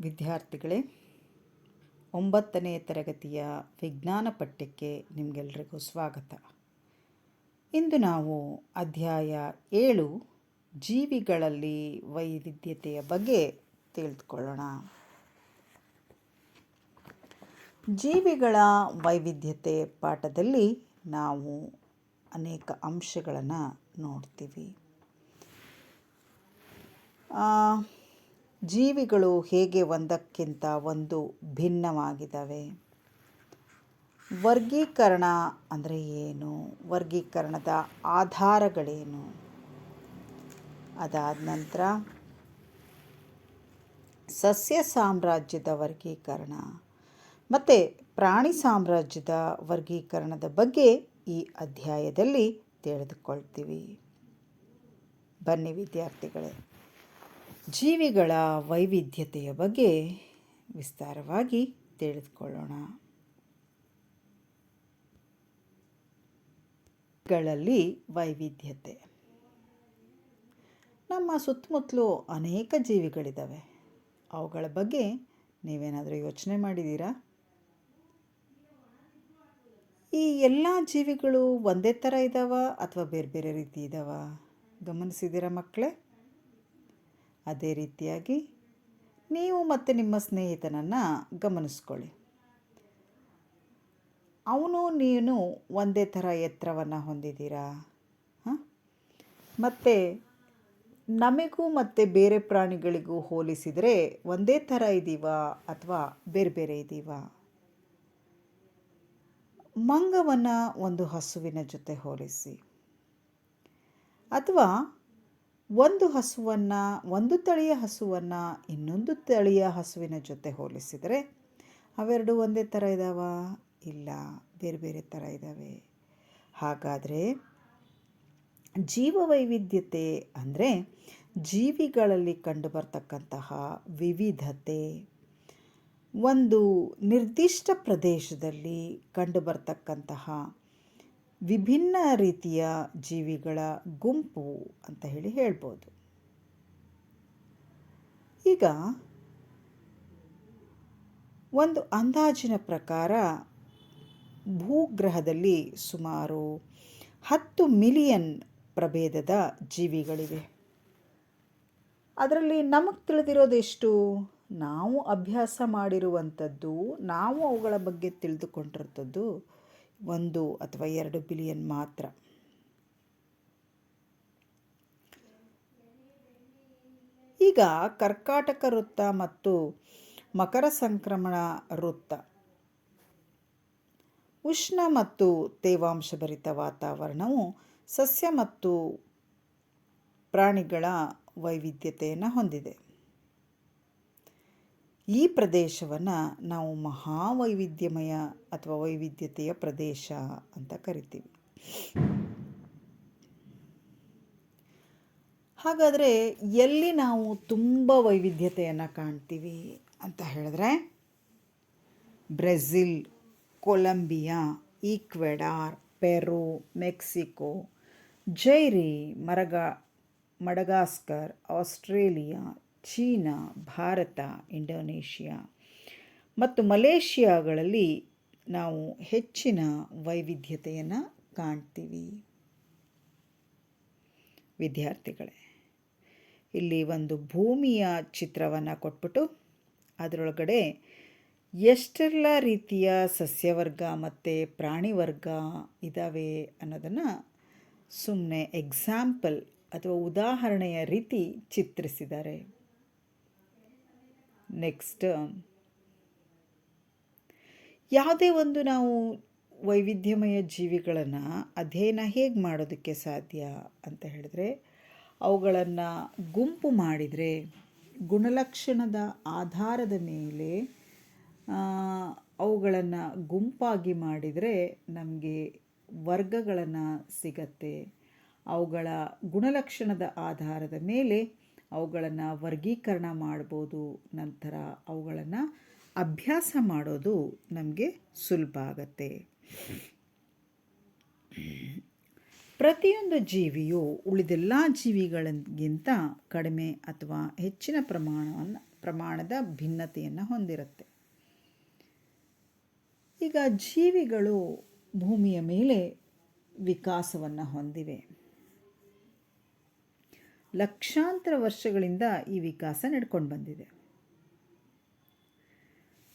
ವಿದ್ಯಾರ್ಥಿಗಳೇ, 9ನೇ ತರಗತಿಯ ವಿಜ್ಞಾನ ಪಠ್ಯಕ್ಕೆ ನಿಮಗೆಲ್ಲರಿಗೂ ಸ್ವಾಗತ. ಇಂದು ನಾವು ಅಧ್ಯಾಯ 7 ಜೀವಿಗಳಲ್ಲಿ ವೈವಿಧ್ಯತೆಯ ಬಗ್ಗೆ ತಿಳಿದುಕೊಳ್ಳೋಣ. ಜೀವಿಗಳ ವೈವಿಧ್ಯತೆ ಪಾಠದಲ್ಲಿ ನಾವು ಅನೇಕ ಅಂಶಗಳನ್ನು ನೋಡ್ತೀವಿ. ಜೀವಿಗಳು ಹೇಗೆ ಒಂದಕ್ಕಿಂತ ಒಂದು ಭಿನ್ನವಾಗಿದ್ದಾವೆ, ವರ್ಗೀಕರಣ ಅಂದರೆ ಏನು, ವರ್ಗೀಕರಣದ ಆಧಾರಗಳೇನು, ಅದಾದ ನಂತರ ಸಸ್ಯ ಸಾಮ್ರಾಜ್ಯದ ವರ್ಗೀಕರಣ ಮತ್ತು ಪ್ರಾಣಿ ಸಾಮ್ರಾಜ್ಯದ ವರ್ಗೀಕರಣದ ಬಗ್ಗೆ ಈ ಅಧ್ಯಾಯದಲ್ಲಿ ತಿಳಿದುಕೊಳ್ತೀವಿ. ಬನ್ನಿ ವಿದ್ಯಾರ್ಥಿಗಳೇ, ಜೀವಿಗಳ ವೈವಿಧ್ಯತೆಯ ಬಗ್ಗೆ ವಿಸ್ತಾರವಾಗಿ ತಿಳಿದುಕೊಳ್ಳೋಣ. ಗಳಲ್ಲಿ ವೈವಿಧ್ಯತೆ. ನಮ್ಮ ಸುತ್ತಮುತ್ತಲೂ ಅನೇಕ ಜೀವಿಗಳಿದ್ದಾವೆ. ಅವುಗಳ ಬಗ್ಗೆ ನೀವೇನಾದರೂ ಯೋಚನೆ ಮಾಡಿದ್ದೀರಾ? ಈ ಎಲ್ಲ ಜೀವಿಗಳು ಒಂದೇ ಥರ ಇದ್ದಾವ ಅಥವಾ ಬೇರೆ ಬೇರೆ ರೀತಿ ಇದ್ದಾವ? ಗಮನಿಸಿದ್ದೀರಾ ಮಕ್ಕಳೇ? ಅದೇ ರೀತಿಯಾಗಿ ನೀವು ಮತ್ತು ನಿಮ್ಮ ಸ್ನೇಹಿತನನ್ನು ಗಮನಿಸ್ಕೊಳ್ಳಿ. ಅವನು ನೀನು ಒಂದೇ ಥರ ಎತ್ತರವನ್ನು ಹೊಂದಿದ್ದೀರಾ? ಮತ್ತು ನಮಗೂ ಮತ್ತು ಬೇರೆ ಪ್ರಾಣಿಗಳಿಗೂ ಹೋಲಿಸಿದರೆ ಒಂದೇ ಥರ ಇದ್ದೀವಾ ಅಥವಾ ಬೇರೆ ಬೇರೆ ಇದ್ದೀವಾ? ಮಂಗವನ್ನು ಒಂದು ಹಸುವಿನ ಜೊತೆ ಹೋಲಿಸಿ, ಅಥವಾ ಒಂದು ತಳಿಯ ಹಸುವನ್ನು ಇನ್ನೊಂದು ತಳಿಯ ಹಸುವಿನ ಜೊತೆ ಹೋಲಿಸಿದರೆ ಅವೆರಡು ಒಂದೇ ಥರ ಇದ್ದಾವ? ಇಲ್ಲ, ಬೇರೆ ಬೇರೆ ಥರ ಇದ್ದಾವೆ. ಹಾಗಾದರೆ ಜೀವವೈವಿಧ್ಯತೆ ಅಂದರೆ ಜೀವಿಗಳಲ್ಲಿ ಕಂಡುಬರ್ತಕ್ಕಂತಹ ವಿವಿಧತೆ, ಒಂದು ನಿರ್ದಿಷ್ಟ ಪ್ರದೇಶದಲ್ಲಿ ಕಂಡುಬರ್ತಕ್ಕಂತಹ ವಿಭಿನ್ನ ರೀತಿಯ ಜೀವಿಗಳ ಗುಂಪು ಅಂತ ಹೇಳ್ಬೋದು. ಈಗ ಒಂದು ಅಂದಾಜಿನ ಪ್ರಕಾರ ಭೂಗ್ರಹದಲ್ಲಿ ಸುಮಾರು 10 ಮಿಲಿಯನ್ ಪ್ರಭೇದದ ಜೀವಿಗಳಿವೆ. ಅದರಲ್ಲಿ ನಮಗೆ ತಿಳಿದಿರೋದೆಷ್ಟು? ನಾವು ಅಭ್ಯಾಸ ಮಾಡಿರುವಂಥದ್ದು, ನಾವು ಅವುಗಳ ಬಗ್ಗೆ ತಿಳಿದುಕೊಂಡಿರ್ತದ್ದು 1 ಅಥವಾ 2 ಬಿಲಿಯನ್ ಮಾತ್ರ. ಈಗ ಕರ್ಕಾಟಕ ವೃತ್ತ ಮತ್ತು ಮಕರ ಸಂಕ್ರಮಣ ವೃತ್ತ, ಉಷ್ಣ ಮತ್ತು ತೇವಾಂಶಭರಿತ ವಾತಾವರಣವು ಸಸ್ಯ ಮತ್ತು ಪ್ರಾಣಿಗಳ ವೈವಿಧ್ಯತೆಯನ್ನು ಹೊಂದಿದೆ. ಈ ಪ್ರದೇಶವನ್ನು ನಾವು ಮಹಾವೈವಿಧ್ಯಮಯ ಅಥವಾ ವೈವಿಧ್ಯತೆಯ ಪ್ರದೇಶ ಅಂತ ಕರಿತೀವಿ. ಹಾಗಾದರೆ ಎಲ್ಲಿ ನಾವು ತುಂಬ ವೈವಿಧ್ಯತೆಯನ್ನು ಕಾಣ್ತೀವಿ ಅಂತ ಹೇಳಿದ್ರೆ, Brazil, Colombia, Ecuador, Peru, Mexico, Zaire, Madagascar, Australia, China, Bharat, Indonesia ಮತ್ತು ಮಲೇಷಿಯಾಗಳಲ್ಲಿ ನಾವು ಹೆಚ್ಚಿನ ವೈವಿಧ್ಯತೆಯನ್ನು ಕಾಣ್ತೀವಿ. ವಿದ್ಯಾರ್ಥಿಗಳೇ, ಇಲ್ಲಿ ಒಂದು ಭೂಮಿಯ ಚಿತ್ರವನ್ನು ಕೊಟ್ಬಿಟ್ಟು ಅದರೊಳಗಡೆ ಎಷ್ಟೆಲ್ಲ ರೀತಿಯ ಸಸ್ಯವರ್ಗ ಮತ್ತು ಪ್ರಾಣಿ ವರ್ಗ ಇದ್ದಾವೆ ಅನ್ನೋದನ್ನು ಸುಮ್ಮನೆ ಎಕ್ಸಾಂಪಲ್ ಅಥವಾ ಉದಾಹರಣೆಯ ರೀತಿ ಚಿತ್ರಿಸಿದ್ದಾರೆ. ನೆಕ್ಸ್ಟ್, ಯಾವುದೇ ಒಂದು ನಾವು ವೈವಿಧ್ಯಮಯ ಜೀವಿಗಳನ್ನು ಅಧ್ಯಯನ ಹೇಗೆ ಮಾಡೋದಕ್ಕೆ ಸಾಧ್ಯ ಅಂತ ಹೇಳಿದ್ರೆ, ಅವುಗಳನ್ನು ಗುಂಪು ಮಾಡಿದರೆ, ಗುಣಲಕ್ಷಣದ ಆಧಾರದ ಮೇಲೆ ಅವುಗಳನ್ನು ಗುಂಪಾಗಿ ಮಾಡಿದರೆ ನಮಗೆ ವರ್ಗಗಳನ್ನು ಸಿಗತ್ತೆ. ಅವುಗಳ ಗುಣಲಕ್ಷಣದ ಆಧಾರದ ಮೇಲೆ ಅವುಗಳನ್ನು ವರ್ಗೀಕರಣ ಮಾಡ್ಬೋದು. ನಂತರ ಅವುಗಳನ್ನು ಅಭ್ಯಾಸ ಮಾಡೋದು ನಮಗೆ ಸುಲಭ ಆಗತ್ತೆ. ಪ್ರತಿಯೊಂದು ಜೀವಿಯು ಉಳಿದೆಲ್ಲ ಜೀವಿಗಳಿಗಿಂತ ಕಡಿಮೆ ಅಥವಾ ಹೆಚ್ಚಿನ ಪ್ರಮಾಣವನ್ನು ಪ್ರಮಾಣದ ಭಿನ್ನತೆಯನ್ನು ಹೊಂದಿರುತ್ತೆ. ಈಗ ಜೀವಿಗಳು ಭೂಮಿಯ ಮೇಲೆ ವಿಕಾಸವನ್ನು ಹೊಂದಿವೆ. ಲಕ್ಷಾಂತರ ವರ್ಷಗಳಿಂದ ಈ ವಿಕಾಸ ನಡ್ಕೊಂಡು ಬಂದಿದೆ.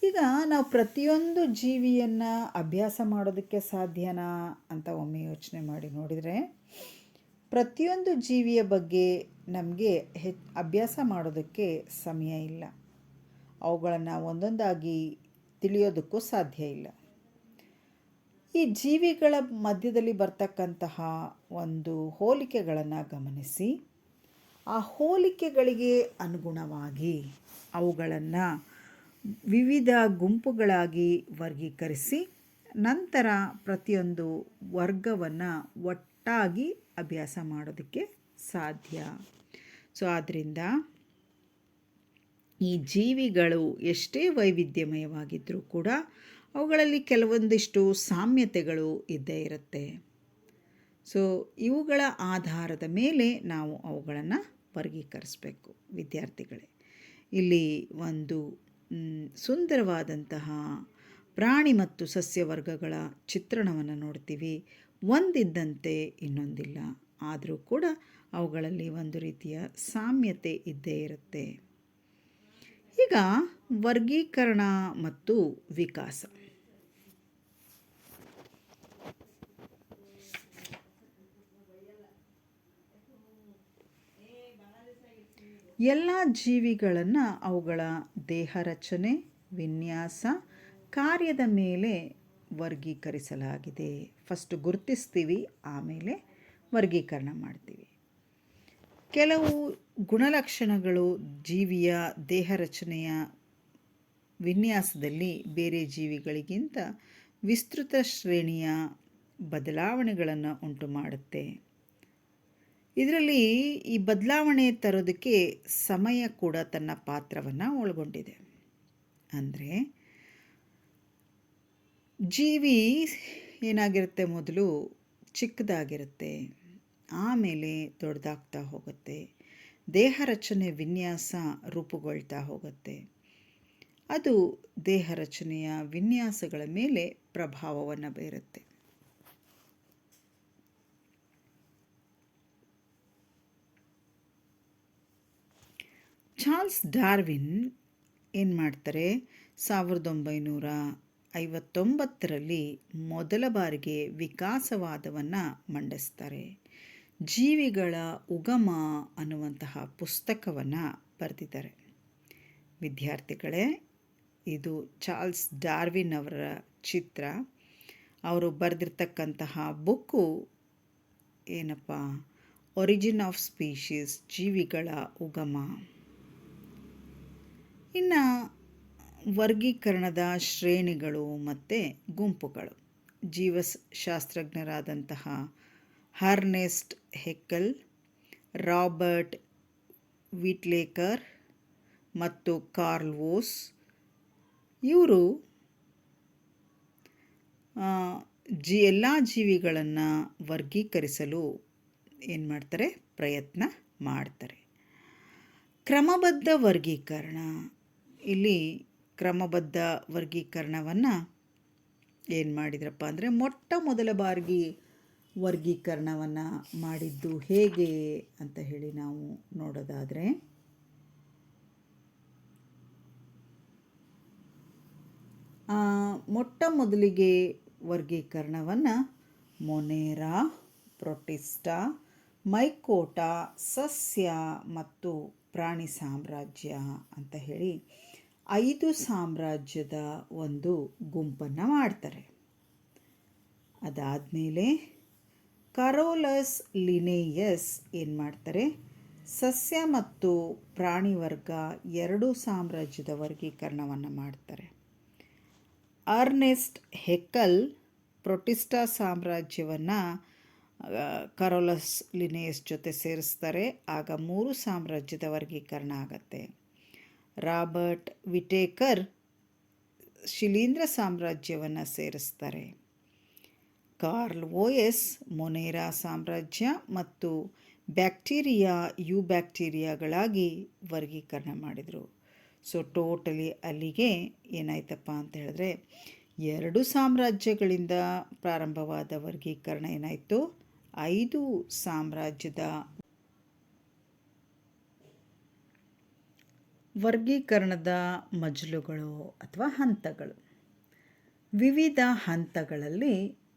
ಈಗ ನಾವು ಪ್ರತಿಯೊಂದು ಜೀವಿಯನ್ನು ಅಭ್ಯಾಸ ಮಾಡೋದಕ್ಕೆ ಸಾಧ್ಯನಾ ಅಂತ ಒಮ್ಮೆ ಯೋಚನೆ ಮಾಡಿ ನೋಡಿದರೆ, ಪ್ರತಿಯೊಂದು ಜೀವಿಯ ಬಗ್ಗೆ ನಮಗೆ ಅಭ್ಯಾಸ ಮಾಡೋದಕ್ಕೆ ಸಮಯ ಇಲ್ಲ. ಅವುಗಳನ್ನು ಒಂದೊಂದಾಗಿ ತಿಳಿಯೋದಕ್ಕೂ ಸಾಧ್ಯ ಇಲ್ಲ. ಈ ಜೀವಿಗಳ ಮಧ್ಯದಲ್ಲಿ ಬರ್ತಕ್ಕಂತಹ ಒಂದು ಹೋಲಿಕೆಗಳನ್ನು ಗಮನಿಸಿ, ಆ ಹೋಲಿಕೆಗಳಿಗೆ ಅನುಗುಣವಾಗಿ ಅವುಗಳನ್ನು ವಿವಿಧ ಗುಂಪುಗಳಾಗಿ ವರ್ಗೀಕರಿಸಿ ನಂತರ ಪ್ರತಿಯೊಂದು ವರ್ಗವನ್ನು ಒಟ್ಟಾಗಿ ಅಭ್ಯಾಸ ಮಾಡೋದಕ್ಕೆ ಸಾಧ್ಯ. ಆದ್ದರಿಂದ ಈ ಜೀವಿಗಳು ಎಷ್ಟೇ ವೈವಿಧ್ಯಮಯವಾಗಿದ್ದರೂ ಕೂಡ ಅವುಗಳಲ್ಲಿ ಕೆಲವೊಂದಿಷ್ಟು ಸಾಮ್ಯತೆಗಳು ಇದ್ದೇ ಇರುತ್ತೆ. ಇವುಗಳ ಆಧಾರದ ಮೇಲೆ ನಾವು ಅವುಗಳನ್ನು ವರ್ಗೀಕರಿಸಬೇಕು. ವಿದ್ಯಾರ್ಥಿಗಳೇ, ಇಲ್ಲಿ ಒಂದು ಸುಂದರವಾದಂತಹ ಪ್ರಾಣಿ ಮತ್ತು ಸಸ್ಯ ವರ್ಗಗಳ ಚಿತ್ರಣವನ್ನು ನೋಡ್ತೀವಿ. ಒಂದಿದ್ದಂತೆ ಇನ್ನೊಂದಿಲ್ಲ, ಆದರೂ ಕೂಡ ಅವುಗಳಲ್ಲಿ ಒಂದು ರೀತಿಯ ಸಾಮ್ಯತೆ ಇದ್ದೇ ಇರುತ್ತೆ. ಈಗ ವರ್ಗೀಕರಣ ಮತ್ತು ವಿಕಾಸ. ಎಲ್ಲ ಜೀವಿಗಳನ್ನು ಅವುಗಳ ದೇಹ ರಚನೆ, ವಿನ್ಯಾಸ, ಕಾರ್ಯದ ಮೇಲೆ ವರ್ಗೀಕರಿಸಲಾಗಿದೆ. ಫಸ್ಟ್ ಗುರುತಿಸ್ತೀವಿ, ಆಮೇಲೆ ವರ್ಗೀಕರಣ ಮಾಡ್ತೀವಿ. ಕೆಲವು ಗುಣಲಕ್ಷಣಗಳು ಜೀವಿಯ ದೇಹ ರಚನೆಯ ವಿನ್ಯಾಸದಲ್ಲಿ ಬೇರೆ ಜೀವಿಗಳಿಗಿಂತ ವಿಸ್ತೃತ ಶ್ರೇಣಿಯ ಬದಲಾವಣೆಗಳನ್ನು ಉಂಟು ಮಾಡುತ್ತೆ. ಇದರಲ್ಲಿ ಈ ಬದಲಾವಣೆ ತರೋದಕ್ಕೆ ಸಮಯ ಕೂಡ ತನ್ನ ಪಾತ್ರವನ್ನು ಒಳಗೊಂಡಿದೆ. ಅಂದರೆ ಜೀವಿ ಏನಾಗಿರುತ್ತೆ, ಮೊದಲು ಚಿಕ್ಕದಾಗಿರುತ್ತೆ, ಆಮೇಲೆ ದೊಡ್ಡದಾಗ್ತಾ ಹೋಗುತ್ತೆ. ದೇಹ ರಚನೆ ವಿನ್ಯಾಸ ರೂಪುಗೊಳ್ತಾ ಹೋಗುತ್ತೆ. ಅದು ದೇಹ ರಚನೆಯ ವಿನ್ಯಾಸಗಳ ಮೇಲೆ ಪ್ರಭಾವವನ್ನು ಬೀರುತ್ತೆ. ಚಾರ್ಲ್ಸ್ ಡಾರ್ವಿನ್ ಏನು ಮಾಡ್ತಾರೆ, 1959ರಲ್ಲಿ ಮೊದಲ ಬಾರಿಗೆ ವಿಕಾಸವಾದವನ್ನು ಮಂಡಿಸ್ತಾರೆ. ಜೀವಿಗಳ ಉಗಮ ಅನ್ನುವಂತಹ ಪುಸ್ತಕವನ್ನು ಬರೆದಿದ್ದಾರೆ. ವಿದ್ಯಾರ್ಥಿಗಳೇ, ಇದು ಚಾರ್ಲ್ಸ್ ಡಾರ್ವಿನ್ ಅವರ ಚಿತ್ರ. ಅವರು ಬರೆದಿರ್ತಕ್ಕಂತಹ ಬುಕ್ಕು ಏನಪ್ಪ, ಒರಿಜಿನ್ ಆಫ್ ಸ್ಪೀಷೀಸ್, ಜೀವಿಗಳ ಉಗಮ. ಇನ್ನು ವರ್ಗೀಕರಣದ ಶ್ರೇಣಿಗಳು ಮತ್ತು ಗುಂಪುಗಳು. ಜೀವಶಾಸ್ತ್ರಜ್ಞರಾದಂತಹ ಹರ್ನೆಸ್ಟ್ ಹೆಕೆಲ್, ರಾಬರ್ಟ್ ವಿಟ್ಲೇಕರ್ ಮತ್ತು ಕಾರ್ಲ್ ವೋಸ್ ಇವರು ಎಲ್ಲ ಜೀವಿಗಳನ್ನು ವರ್ಗೀಕರಿಸಲು ಏನು ಮಾಡ್ತಾರೆ, ಪ್ರಯತ್ನ ಮಾಡ್ತಾರೆ. ಕ್ರಮಬದ್ಧ ವರ್ಗೀಕರಣ. ಇಲ್ಲಿ ಕ್ರಮಬದ್ಧ ವರ್ಗೀಕರಣವನ್ನು ಏನು ಮಾಡಿದ್ರಪ್ಪ ಅಂದರೆ, ಮೊಟ್ಟ ಮೊದಲ ಬಾರಿಗೆ ವರ್ಗೀಕರಣವನ್ನು ಮಾಡಿದ್ದು ಹೇಗೆ ಅಂತ ಹೇಳಿ ನಾವು ನೋಡೋದಾದರೆ, ಮೊಟ್ಟ ಮೊದಲಿಗೆ ವರ್ಗೀಕರಣವನ್ನು ಮೊನೇರಾ, ಪ್ರೊಟಿಸ್ಟಾ, ಮೈಕೋಟಾ, ಸಸ್ಯ ಮತ್ತು ಪ್ರಾಣಿ ಸಾಮ್ರಾಜ್ಯ ಅಂತ ಹೇಳಿ 5 ಸಾಮ್ರಾಜ್ಯದ ಒಂದು ಗುಂಪನ್ನು ಮಾಡ್ತಾರೆ. ಅದಾದಮೇಲೆ ಕರೋಲಸ್ ಲಿನೇಯಸ್ ಏನು ಮಾಡ್ತಾರೆ, ಸಸ್ಯ ಮತ್ತು ಪ್ರಾಣಿ ವರ್ಗ 2 ಸಾಮ್ರಾಜ್ಯದ ವರ್ಗೀಕರಣವನ್ನು ಮಾಡ್ತಾರೆ. ಅರ್ನೆಸ್ಟ್ ಹೆಕಲ್ ಪ್ರೊಟಿಸ್ಟಾ ಸಾಮ್ರಾಜ್ಯವನ್ನು ಕರೋಲಸ್ ಲಿನೇಯಸ್ ಜೊತೆ ಸೇರಿಸ್ತಾರೆ. ಆಗ 3 ಸಾಮ್ರಾಜ್ಯದ ವರ್ಗೀಕರಣ ಆಗತ್ತೆ. ರಾಬರ್ಟ್ ವಿಟೇಕರ್ ಶಿಲೀಂಧ್ರ ಸಾಮ್ರಾಜ್ಯವನ್ನು ಸೇರಿಸ್ತಾರೆ. ಕಾರ್ಲ್ ವೋಯಸ್ ಮೊನೇರಾ ಸಾಮ್ರಾಜ್ಯ ಮತ್ತು ಬ್ಯಾಕ್ಟೀರಿಯಾ, ಬ್ಯಾಕ್ಟೀರಿಯಾಗಳಾಗಿ ವರ್ಗೀಕರಣ ಮಾಡಿದರು. ಸೊ ಟೋಟಲಿ ಅಲ್ಲಿಗೆ ಏನಾಯ್ತಪ್ಪ ಅಂತ ಹೇಳಿದ್ರೆ 2 ಸಾಮ್ರಾಜ್ಯಗಳಿಂದ ಪ್ರಾರಂಭವಾದ ವರ್ಗೀಕರಣ ಏನಾಯಿತು, 5 ಸಾಮ್ರಾಜ್ಯದ ವರ್ಗೀಕರಣದ ಮಜಲುಗಳು ಅಥವಾ ಹಂತಗಳು. ವಿವಿಧ ಹಂತಗಳಲ್ಲಿ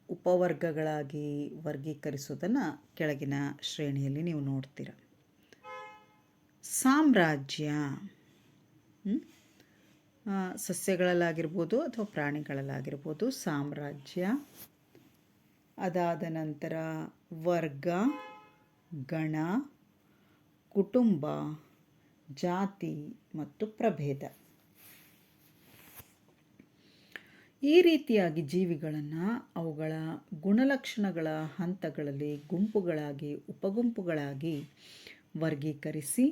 ಉಪವರ್ಗಗಳಾಗಿ ವರ್ಗೀಕರಿಸುವುದನ್ನು ಕೆಳಗಿನ ಶ್ರೇಣಿಯಲ್ಲಿ ನೀವು ನೋಡ್ತೀರ. ಸಾಮ್ರಾಜ್ಯ ಸಸ್ಯಗಳಲ್ಲಾಗಿರ್ಬೋದು ಅಥವಾ ಪ್ರಾಣಿಗಳಲ್ಲಾಗಿರ್ಬೋದು ಸಾಮ್ರಾಜ್ಯ. ಅದಾದ ನಂತರ ವರ್ಗ, ಗಣ, ಕುಟುಂಬ, ಜಾತಿ ಮತ್ತು ಪ್ರಭೇದ. ಈ ರೀತಿಯಾಗಿ ಜೀವಿಗಳನ್ನು ಅವುಗಳ ಗುಣಲಕ್ಷಣಗಳ ಹಂತಗಳಲ್ಲಿ ಗುಂಪುಗಳಾಗಿ ಉಪಗುಂಪುಗಳಾಗಿ ವರ್ಗೀಕರಿಸಿ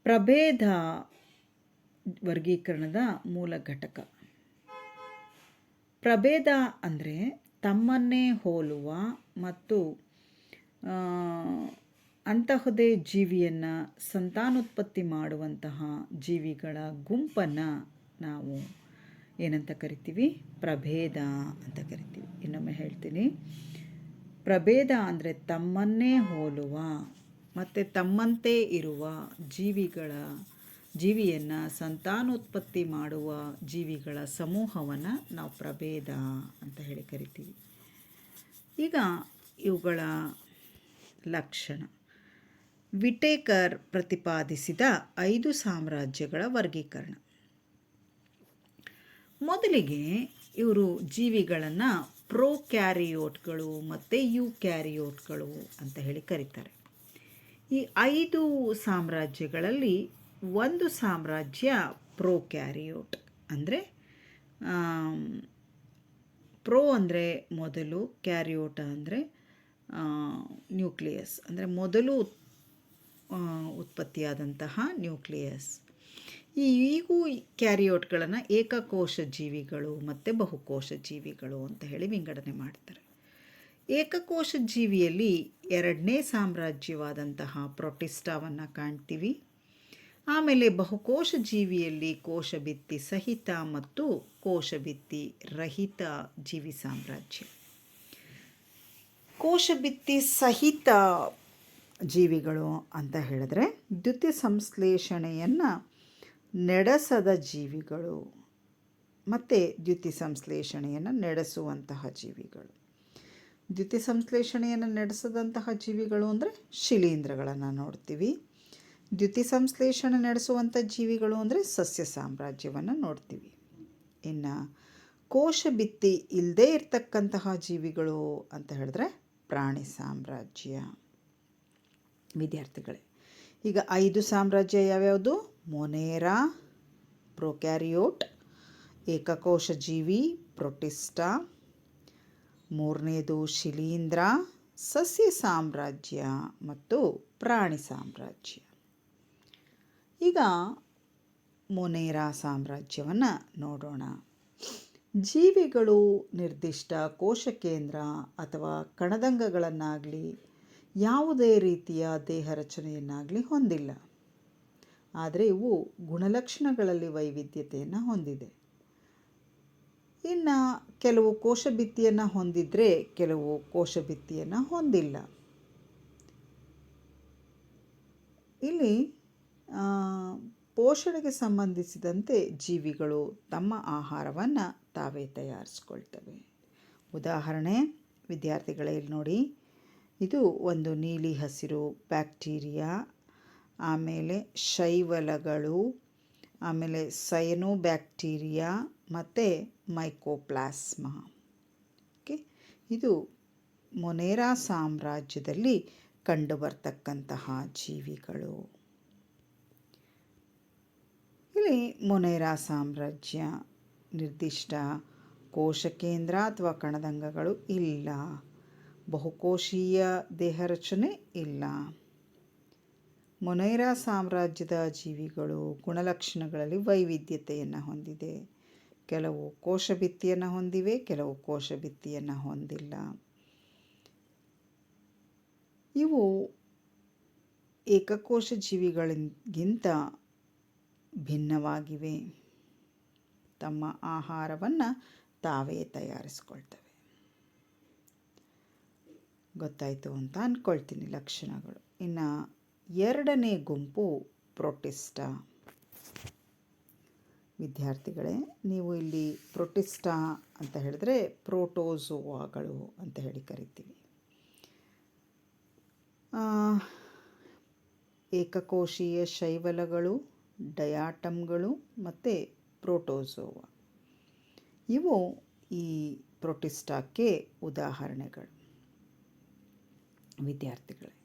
ಪ್ರಭೇದ ವರ್ಗೀಕರಣದ ಮೂಲ ಘಟಕ. ಪ್ರಭೇದ ಅಂದರೆ ತಮ್ಮನ್ನೇ ಹೋಲುವ ಮತ್ತು ಅಂತಹದೇ ಜೀವಿಯನ್ನು ಸಂತಾನೋತ್ಪತ್ತಿ ಮಾಡುವಂತಹ ಜೀವಿಗಳ ಗುಂಪನ್ನು ನಾವು ಏನಂತ ಕರಿತೀವಿ, ಪ್ರಭೇದ ಅಂತ ಕರಿತೀವಿ. ಇನ್ನೊಮ್ಮೆ ಹೇಳ್ತೀನಿ, ಪ್ರಭೇದ ಅಂದರೆ ತಮ್ಮನ್ನೇ ಹೋಲುವ ಮತ್ತು ತಮ್ಮಂತೆ ಇರುವ ಜೀವಿಯನ್ನು ಸಂತಾನೋತ್ಪತ್ತಿ ಮಾಡುವ ಜೀವಿಗಳ ಸಮೂಹವನ್ನು ನಾವು ಪ್ರಭೇದ ಅಂತ ಹೇಳಿ ಕರಿತೀವಿ. ಈಗ ಇವುಗಳ ಲಕ್ಷಣ. ವಿಟೇಕರ್ ಪ್ರತಿಪಾದಿಸಿದ 5 ಸಾಮ್ರಾಜ್ಯಗಳ ವರ್ಗೀಕರಣ. ಮೊದಲಿಗೆ ಇವರು ಜೀವಿಗಳನ್ನು ಪ್ರೋಕ್ಯಾರಿಯೋಟ್ಗಳು ಮತ್ತು ಯೂಕ್ಯಾರಿಯೋಟ್ಗಳು ಅಂತ ಹೇಳಿ ಕರೀತಾರೆ. ಈ 5 ಸಾಮ್ರಾಜ್ಯಗಳಲ್ಲಿ ಒಂದು ಸಾಮ್ರಾಜ್ಯ ಪ್ರೋಕ್ಯಾರಿಯೋಟ್ ಅಂದರೆ ಪ್ರೋ ಅಂದರೆ ಮೊದಲು, ಕ್ಯಾರಿಯೋಟ ಅಂದರೆ ನ್ಯೂಕ್ಲಿಯಸ್ ಅಂದರೆ ಮೊದಲು ಉತ್ಪತ್ತಿಯಾದಂತಹ ನ್ಯೂಕ್ಲಿಯಸ್. ಈಗೂ ಕ್ಯಾರಿಯೋಟ್ಗಳನ್ನು ಏಕಕೋಶ ಜೀವಿಗಳು ಮತ್ತು ಬಹುಕೋಶ ಜೀವಿಗಳು ಅಂತ ಹೇಳಿ ವಿಂಗಡಣೆ ಮಾಡ್ತಾರೆ. ಏಕಕೋಶ ಜೀವಿಯಲ್ಲಿ 2ನೇ ಸಾಮ್ರಾಜ್ಯವಾದಂತಹ ಪ್ರೊಟಿಸ್ಟಾವನ್ನು ಕಾಣ್ತೀವಿ. ಆಮೇಲೆ ಬಹುಕೋಶ ಜೀವಿಯಲ್ಲಿ ಕೋಶಭಿತ್ತಿ ಸಹಿತ ಮತ್ತು ಕೋಶಭಿತ್ತಿ ರಹಿತ ಜೀವಿ ಸಾಮ್ರಾಜ್ಯ. ಕೋಶಭಿತ್ತಿ ಸಹಿತ ಜೀವಿಗಳು ಅಂತ ಹೇಳಿದ್ರೆ ದ್ಯುತಿ ಸಂಶ್ಲೇಷಣೆಯನ್ನು ನಡೆಸದ ಜೀವಿಗಳು ಮತ್ತು ದ್ಯುತಿ ಸಂಶ್ಲೇಷಣೆಯನ್ನು ನಡೆಸುವಂತಹ ಜೀವಿಗಳು. ದ್ಯುತಿ ಸಂಶ್ಲೇಷಣೆಯನ್ನು ನಡೆಸದಂತಹ ಜೀವಿಗಳು ಅಂದರೆ ಶಿಲೀಂಧ್ರಗಳನ್ನು ನೋಡ್ತೀವಿ. ದ್ಯುತಿ ಸಂಶ್ಲೇಷಣೆ ನಡೆಸುವಂಥ ಜೀವಿಗಳು ಅಂದರೆ ಸಸ್ಯ ಸಾಮ್ರಾಜ್ಯವನ್ನು ನೋಡ್ತೀವಿ. ಇನ್ನು ಕೋಶಭಿತ್ತಿ ಇಲ್ಲದೇ ಇರತಕ್ಕಂತಹ ಜೀವಿಗಳು ಅಂತ ಹೇಳಿದ್ರೆ ಪ್ರಾಣಿ ಸಾಮ್ರಾಜ್ಯ. ವಿದ್ಯಾರ್ಥಿಗಳೇ, ಈಗ 5 ಸಾಮ್ರಾಜ್ಯ ಯಾವ್ಯಾವುದು? ಮೊನೇರಾ ಪ್ರೊಕ್ಯಾರಿಯೋಟ್, ಏಕಕೋಶ ಜೀವಿ ಪ್ರೊಟಿಸ್ಟಾ, 3ನೇದು ಶಿಲೀಂಧ್ರ, ಸಸ್ಯ ಸಾಮ್ರಾಜ್ಯ ಮತ್ತು ಪ್ರಾಣಿ ಸಾಮ್ರಾಜ್ಯ. ಈಗ ಮೊನೇರಾ ಸಾಮ್ರಾಜ್ಯವನ್ನು ನೋಡೋಣ. ಜೀವಿಗಳು ನಿರ್ದಿಷ್ಟ ಕೋಶಕೇಂದ್ರ ಅಥವಾ ಕಣದಂಗಗಳನ್ನಾಗಲಿ ಯಾವುದೇ ರೀತಿಯ ದೇಹ ರಚನೆಯನ್ನಾಗಲಿ ಹೊಂದಿಲ್ಲ. ಆದರೆ ಇವು ಗುಣಲಕ್ಷಣಗಳಲ್ಲಿ ವೈವಿಧ್ಯತೆಯನ್ನು ಹೊಂದಿದೆ. ಇನ್ನು ಕೆಲವು ಕೋಶಭಿತ್ತಿಯನ್ನು ಹೊಂದಿದ್ರೆ ಕೆಲವು ಕೋಶಭಿತ್ತಿಯನ್ನು ಹೊಂದಿಲ್ಲ. ಇಲ್ಲಿ ಪೋಷಣೆಗೆ ಸಂಬಂಧಿಸಿದಂತೆ ಜೀವಿಗಳು ತಮ್ಮ ಆಹಾರವನ್ನು ತಾವೇ ತಯಾರಿಸ್ಕೊಳ್ತವೆ. ಉದಾಹರಣೆ ವಿದ್ಯಾರ್ಥಿಗಳೇ, ಇಲ್ಲಿ ನೋಡಿ, ಇದು ಒಂದು ನೀಲಿ ಹಸಿರು ಬ್ಯಾಕ್ಟೀರಿಯಾ, ಆಮೇಲೆ ಶೈವಲಗಳು, ಆಮೇಲೆ ಸಯನೋಬ್ಯಾಕ್ಟೀರಿಯಾ ಮತ್ತು ಮೈಕೋಪ್ಲಾಸ್ಮಾ. ಓಕೆ, ಇದು ಮೊನೇರಾ ಸಾಮ್ರಾಜ್ಯದಲ್ಲಿ ಕಂಡುಬರ್ತಕ್ಕಂತಹ ಜೀವಿಗಳು. ಇಲ್ಲಿ ಮೊನೇರಾ ಸಾಮ್ರಾಜ್ಯ ನಿರ್ದಿಷ್ಟ ಕೋಶಕೇಂದ್ರ ಅಥವಾ ಕಣದಂಗಗಳು ಇಲ್ಲ, ಬಹುಕೋಶೀಯ ದೇಹ ರಚನೆ ಇಲ್ಲ. ಮೊನೇರಾ ಸಾಮ್ರಾಜ್ಯದ ಜೀವಿಗಳು ಗುಣಲಕ್ಷಣಗಳಲ್ಲಿ ವೈವಿಧ್ಯತೆಯನ್ನು ಹೊಂದಿದೆ. ಕೆಲವು ಕೋಶಭಿತ್ತಿಯನ್ನು ಹೊಂದಿವೆ, ಕೆಲವು ಕೋಶಭಿತ್ತಿಯನ್ನು ಹೊಂದಿಲ್ಲ. ಇವು ಏಕಕೋಶ ಜೀವಿಗಳಿಗಿಂತ ಭಿನ್ನವಾಗಿವೆ. ತಮ್ಮ ಆಹಾರವನ್ನು ತಾವೇ ತಯಾರಿಸ್ಕೊಳ್ತವೆ. ಗೊತ್ತಾಯಿತು ಅಂತ ಅಂದ್ಕೊಳ್ತೀನಿ ಲಕ್ಷಣಗಳು. ಇನ್ನು ಎರಡನೇ ಗುಂಪು ಪ್ರೋಟಿಸ್ಟಾ. ವಿದ್ಯಾರ್ಥಿಗಳೇ, ನೀವು ಇಲ್ಲಿ ಪ್ರೋಟಿಸ್ಟಾ ಅಂತ ಹೇಳಿದ್ರೆ ಪ್ರೋಟೋಜೋವಾಗಳು ಅಂತ ಹೇಳಿ ಕರಿತೀವಿ. ಏಕಕೋಶೀಯ ಶೈವಲಗಳು, ಡಯಾಟಮ್ಗಳು ಮತ್ತು ಪ್ರೋಟೋಜೋವಾ ಇವು ಈ ಪ್ರೋಟಿಸ್ಟಾಕ್ಕೆ ಉದಾಹರಣೆಗಳು. ವಿದ್ಯಾರ್ಥಿಗಳೇ,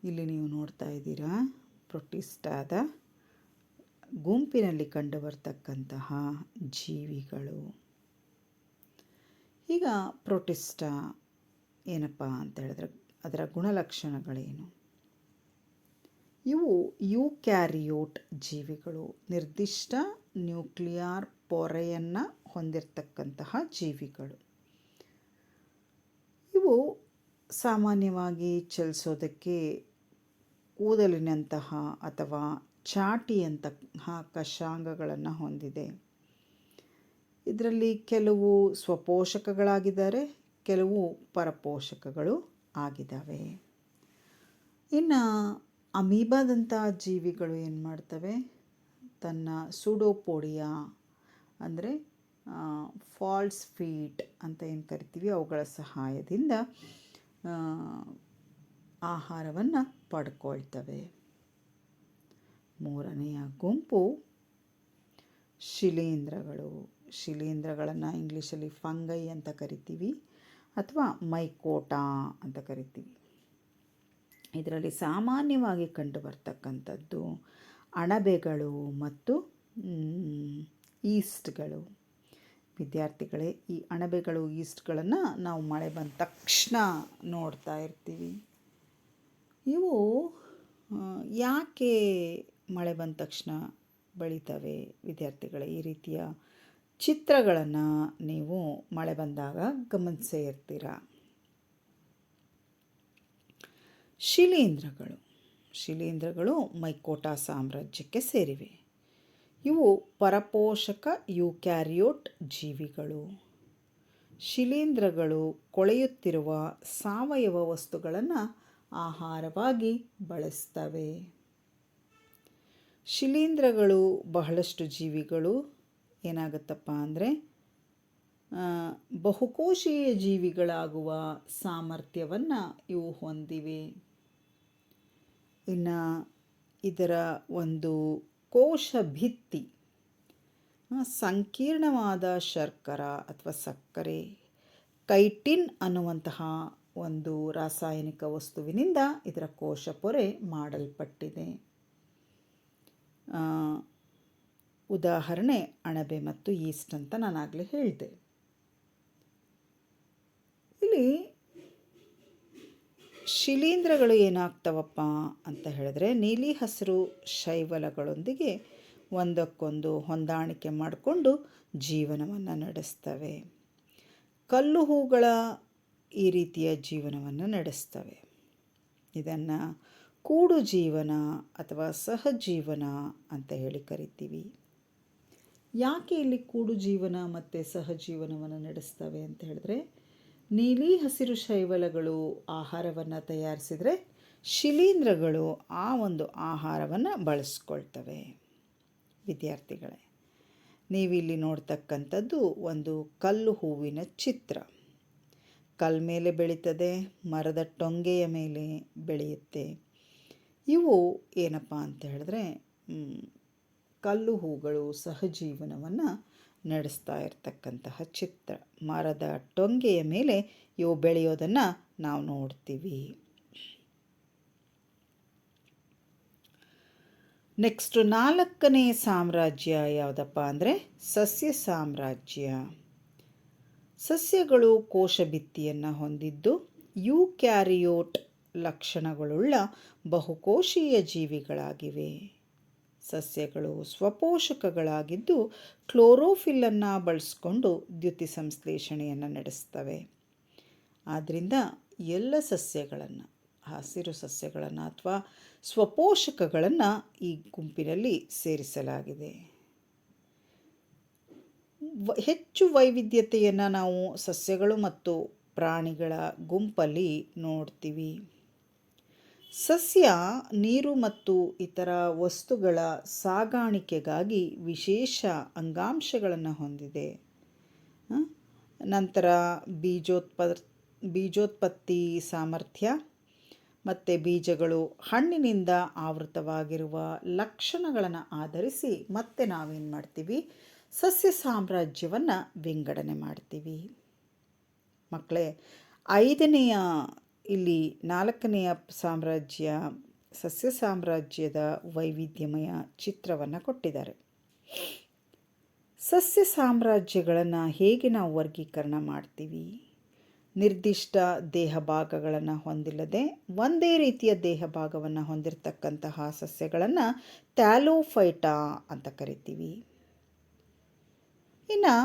ಇಲ್ಲಿ ನೀವು ನೋಡ್ತಾ ಇದ್ದೀರಾ ಪ್ರೋಟಿಸ್ಟಾದ ಗುಂಪಿನಲ್ಲಿ ಕಂಡುಬರ್ತಕ್ಕಂತಹ ಜೀವಿಗಳು. ಈಗ ಪ್ರೋಟಿಸ್ಟಾ ಏನಪ್ಪ ಅಂತ ಹೇಳಿದ್ರೆ ಅದರ ಗುಣಲಕ್ಷಣಗಳೇನು? ಇವು ಯೂಕ್ಯಾರಿಯೋಟ್ ಜೀವಿಗಳು, ನಿರ್ದಿಷ್ಟ ನ್ಯೂಕ್ಲಿಯಾರ್ ಪೊರೆಯನ್ನು ಹೊಂದಿರತಕ್ಕಂತಹ ಜೀವಿಗಳು. ಇವು ಸಾಮಾನ್ಯವಾಗಿ ಚಲಿಸೋದಕ್ಕೆ ಕೂದಲಿನಂತಹ ಅಥವಾ ಚಾಟಿಯಂತಹ ಕಷಾಂಗಗಳನ್ನು ಹೊಂದಿದೆ. ಇದರಲ್ಲಿ ಕೆಲವು ಸ್ವಪೋಷಕಗಳಾಗಿದ್ದಾರೆ, ಕೆಲವು ಪರಪೋಷಕಗಳು ಆಗಿದ್ದಾವೆ. ಇನ್ನು ಅಮೀಬಾದಂಥ ಜೀವಿಗಳು ಏನು ಮಾಡ್ತವೆ? ತನ್ನ ಸೂಡೋಪೋಡಿಯಾ ಅಂದರೆ ಫಾಲ್ಸ್ ಫೀಟ್ ಅಂತ ಏನು ಕರಿತೀವಿ ಅವುಗಳ ಸಹಾಯದಿಂದ ಆಹಾರವನ್ನು ಪಡ್ಕೊಳ್ತವೆ. ಮೂರನೆಯ ಗುಂಪು ಶಿಲೀಂಧ್ರಗಳು. ಶಿಲೀಂಧ್ರಗಳನ್ನು ಇಂಗ್ಲೀಷಲ್ಲಿ ಫಂಗೈ ಅಂತ ಕರಿತೀವಿ ಅಥವಾ ಮೈಕೋಟಾ ಅಂತ ಕರಿತೀವಿ. ಇದರಲ್ಲಿ ಸಾಮಾನ್ಯವಾಗಿ ಕಂಡುಬರ್ತಕ್ಕಂಥದ್ದು ಅಣಬೆಗಳು ಮತ್ತು ಈಸ್ಟ್ಗಳು. ವಿದ್ಯಾರ್ಥಿಗಳೇ, ಈ ಅಣಬೆಗಳು ಈಸ್ಟ್ಗಳನ್ನು ನಾವು ಮಳೆ ಬಂದ ತಕ್ಷಣ ನೋಡ್ತಾ ಇರ್ತೀವಿ. ಇವು ಯಾಕೆ ಮಳೆ ಬಂದ ತಕ್ಷಣ ಬೆಳೀತವೆ? ವಿದ್ಯಾರ್ಥಿಗಳೇ, ಈ ರೀತಿಯ ಚಿತ್ರಗಳನ್ನು ನೀವು ಮಳೆ ಬಂದಾಗ ಗಮನಿಸೇ ಇರ್ತೀರ. ಶಿಲೀಂಧ್ರಗಳು ಮೈಕೋಟಾ ಸಾಮ್ರಾಜ್ಯಕ್ಕೆ ಸೇರಿವೆ. ಇವು ಪರಪೋಷಕ ಯೂಕ್ಯಾರಿಯೋಟ್ ಜೀವಿಗಳು. ಶಿಲೀಂಧ್ರಗಳು ಕೊಳೆಯುತ್ತಿರುವ ಸಾವಯವ ವಸ್ತುಗಳನ್ನು ಆಹಾರವಾಗಿ ಬಳಸ್ತವೆ. ಶಿಲೀಂಧ್ರಗಳು ಬಹಳಷ್ಟು ಜೀವಿಗಳು ಏನಾಗುತ್ತಪ್ಪ ಅಂದರೆ ಬಹುಕೋಶೀಯ ಜೀವಿಗಳಾಗುವ ಸಾಮರ್ಥ್ಯವನ್ನು ಇವು ಹೊಂದಿವೆ. ಇನ್ನು ಇದರ ಒಂದು ಕೋಶ ಭಿತ್ತಿ ಸಂಕೀರ್ಣವಾದ ಶರ್ಕರ ಅಥವಾ ಸಕ್ಕರೆ ಕೈಟಿನ್ ಅನ್ನುವಂತಹ ಒಂದು ರಾಸಾಯನಿಕ ವಸ್ತುವಿನಿಂದ ಇದರ ಕೋಶ ಪೊರೆ ಮಾಡಲ್ಪಟ್ಟಿದೆ. ಉದಾಹರಣೆ ಅಣಬೆ ಮತ್ತು ಈಸ್ಟ್ ಅಂತ ನಾನಾಗಲೇ ಹೇಳಿದೆ. ಇಲ್ಲಿ ಶಿಲೀಂಧ್ರಗಳು ಏನಾಗ್ತವಪ್ಪ ಅಂತ ಹೇಳಿದ್ರೆ ನೀಲಿ ಹಸಿರು ಶೈವಲಗಳೊಂದಿಗೆ ಒಂದಕ್ಕೊಂದು ಹೊಂದಾಣಿಕೆ ಮಾಡಿಕೊಂಡು ಜೀವನವನ್ನು ನಡೆಸ್ತವೆ. ಕಲ್ಲು ಹೂಗಳ ಈ ರೀತಿಯ ಜೀವನವನ್ನು ನಡೆಸ್ತವೆ. ಇದನ್ನು ಕೂಡು ಜೀವನ ಅಥವಾ ಸಹಜೀವನ ಅಂತ ಹೇಳಿ ಕರಿತೀವಿ. ಯಾಕೆ ಇಲ್ಲಿ ಕೂಡು ಜೀವನ ಮತ್ತು ಸಹಜೀವನವನ್ನು ನಡೆಸ್ತವೆ ಅಂತ ಹೇಳಿದ್ರೆ, ನೀಲಿ ಹಸಿರು ಶೈವಲಗಳು ಆಹಾರವನ್ನು ತಯಾರಿಸಿದರೆ ಶಿಲೀಂಧ್ರಗಳು ಆ ಒಂದು ಆಹಾರವನ್ನು ಬಳಸ್ಕೊಳ್ತವೆ. ವಿದ್ಯಾರ್ಥಿಗಳೇ, ನೀವಿಲ್ಲಿ ನೋಡ್ತಕ್ಕಂಥದ್ದು ಒಂದು ಕಲ್ಲು ಹೂವಿನ ಚಿತ್ರ. ಕಲ್ಲು ಮೇಲೆ ಬೆಳೀತದೆ, ಮರದ ಟೊಂಗೆಯ ಮೇಲೆ ಬೆಳೆಯುತ್ತೆ. ಇವು ಏನಪ್ಪ ಅಂತ ಹೇಳಿದ್ರೆ ಕಲ್ಲು ಹೂಗಳು ಸಹಜೀವನವನ್ನು ನಡೆಸ್ತಾ ಇರತಕ್ಕಂತಹ ಚಿತ್ರ. ಮರದ ಟೊಂಗೆಯ ಮೇಲೆ ಇವು ಬೆಳೆಯೋದನ್ನು ನಾವು ನೋಡ್ತೀವಿ. ನೆಕ್ಸ್ಟ್ 4ನೇ ಸಾಮ್ರಾಜ್ಯ ಯಾವುದಪ್ಪ ಅಂದರೆ ಸಸ್ಯ ಸಾಮ್ರಾಜ್ಯ. ಸಸ್ಯಗಳು ಕೋಶಭಿತ್ತಿಯನ್ನು ಹೊಂದಿದ್ದು ಯೂಕ್ಯಾರಿಯೋಟ್ ಲಕ್ಷಣಗಳುಳ್ಳ ಬಹುಕೋಶೀಯ ಜೀವಿಗಳಾಗಿವೆ. ಸಸ್ಯಗಳು ಸ್ವಪೋಷಕಗಳಾಗಿದ್ದು ಕ್ಲೋರೋಫಿಲ್ಲನ್ನು ಬಳಸಿಕೊಂಡು ದ್ಯುತಿ ಸಂಶ್ಲೇಷಣೆಯನ್ನು ನಡೆಸ್ತವೆ. ಆದ್ದರಿಂದ ಎಲ್ಲ ಸಸ್ಯಗಳನ್ನು ಹಸಿರು ಸಸ್ಯಗಳನ್ನು ಅಥವಾ ಸ್ವಪೋಷಕಗಳನ್ನು ಈ ಗುಂಪಿನಲ್ಲಿ ಸೇರಿಸಲಾಗಿದೆ. ಹೆಚ್ಚು ವೈವಿಧ್ಯತೆಯನ್ನು ನಾವು ಸಸ್ಯಗಳು ಮತ್ತು ಪ್ರಾಣಿಗಳ ಗುಂಪಲ್ಲಿ ನೋಡ್ತೀವಿ. ಸಸ್ಯ ನೀರು ಮತ್ತು ಇತರ ವಸ್ತುಗಳ ಸಾಗಾಣಿಕೆಗಾಗಿ ವಿಶೇಷ ಅಂಗಾಂಶಗಳನ್ನು ಹೊಂದಿದೆ. ನಂತರ ಬೀಜೋತ್ಪತ್ತಿ ಸಾಮರ್ಥ್ಯ ಮತ್ತು ಬೀಜಗಳು ಹಣ್ಣಿನಿಂದ ಆವೃತವಾಗಿರುವ ಲಕ್ಷಣಗಳನ್ನು ಆಧರಿಸಿ ಮತ್ತೆ ನಾವೇನು ಮಾಡ್ತೀವಿ, ಸಸ್ಯ ಸಾಮ್ರಾಜ್ಯವನ್ನು ವಿಂಗಡಣೆ ಮಾಡ್ತೀವಿ. ಮಕ್ಕಳೇ, ಇಲ್ಲಿ 4ನೆಯ ಸಾಮ್ರಾಜ್ಯ ಸಸ್ಯ ಸಾಮ್ರಾಜ್ಯದ ವೈವಿಧ್ಯಮಯ ಚಿತ್ರವನ್ನು ಕೊಟ್ಟಿದ್ದಾರೆ. ಸಸ್ಯ ಸಾಮ್ರಾಜ್ಯಗಳನ್ನು ಹೇಗೆ ನಾವು ವರ್ಗೀಕರಣ ಮಾಡ್ತೀವಿ? ನಿರ್ದಿಷ್ಟ ದೇಹ ಭಾಗಗಳನ್ನು ಹೊಂದಿಲ್ಲದೆ ಒಂದೇ ರೀತಿಯ ದೇಹ ಭಾಗವನ್ನು ಹೊಂದಿರತಕ್ಕಂತಹ ಸಸ್ಯಗಳನ್ನು ಥ್ಯಾಲೋಫೈಟಾ ಅಂತ ಕರಿತೀವಿ. ಇನ್ನು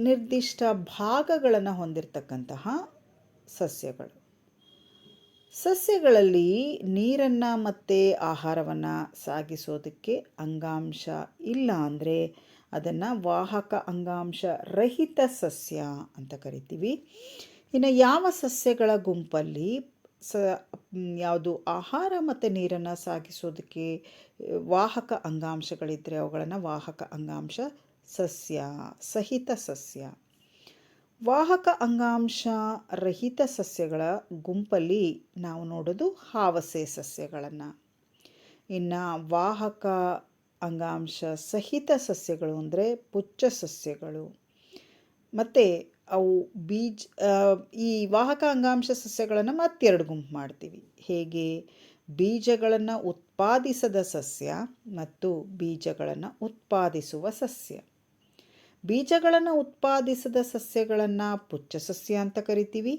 ನಿರ್ದಿಷ್ಟ ಭಾಗಗಳನ್ನು ಹೊಂದಿರತಕ್ಕಂತಹ ಸಸ್ಯಗಳಲ್ಲಿ ನೀರನ್ನು ಮತ್ತು ಆಹಾರವನ್ನು ಸಾಗಿಸೋದಕ್ಕೆ ಅಂಗಾಂಶ ಇಲ್ಲ ಅಂದರೆ ಅದನ್ನು ವಾಹಕ ಅಂಗಾಂಶ ರಹಿತ ಸಸ್ಯ ಅಂತ ಕರಿತೀವಿ. ಇನ್ನು ಯಾವ ಸಸ್ಯಗಳ ಗುಂಪಲ್ಲಿ ಯಾವುದು ಆಹಾರ ಮತ್ತು ನೀರನ್ನು ಸಾಗಿಸೋದಕ್ಕೆ ವಾಹಕ ಅಂಗಾಂಶಗಳಿದ್ದರೆ ಅವುಗಳನ್ನು ವಾಹಕ ಅಂಗಾಂಶ ಸಹಿತ ಸಸ್ಯ. ವಾಹಕ ಅಂಗಾಂಶ ರಹಿತ ಸಸ್ಯಗಳ ಗುಂಪಲ್ಲಿ ನಾವು ನೋಡೋದು ಹಾವಸೆ ಸಸ್ಯಗಳನ್ನು. ಇನ್ನು ವಾಹಕ ಅಂಗಾಂಶ ಸಹಿತ ಸಸ್ಯಗಳು ಅಂದರೆ ಪುಚ್ಚ ಸಸ್ಯಗಳು. ಮತ್ತು ಅವು ಈ ವಾಹಕ ಅಂಗಾಂಶ ಸಸ್ಯಗಳನ್ನು ಮತ್ತೆರಡು ಗುಂಪು ಮಾಡ್ತೀವಿ. ಹೇಗೆ? ಬೀಜಗಳನ್ನು ಉತ್ಪಾದಿಸದ ಸಸ್ಯ ಮತ್ತು ಬೀಜಗಳನ್ನು ಉತ್ಪಾದಿಸುವ ಸಸ್ಯ. ಬೀಜಗಳನ್ನು ಉತ್ಪಾದಿಸದ ಸಸ್ಯಗಳನ್ನು ಪುಚ್ಚ ಸಸ್ಯ ಅಂತ ಕರಿತೀವಿ.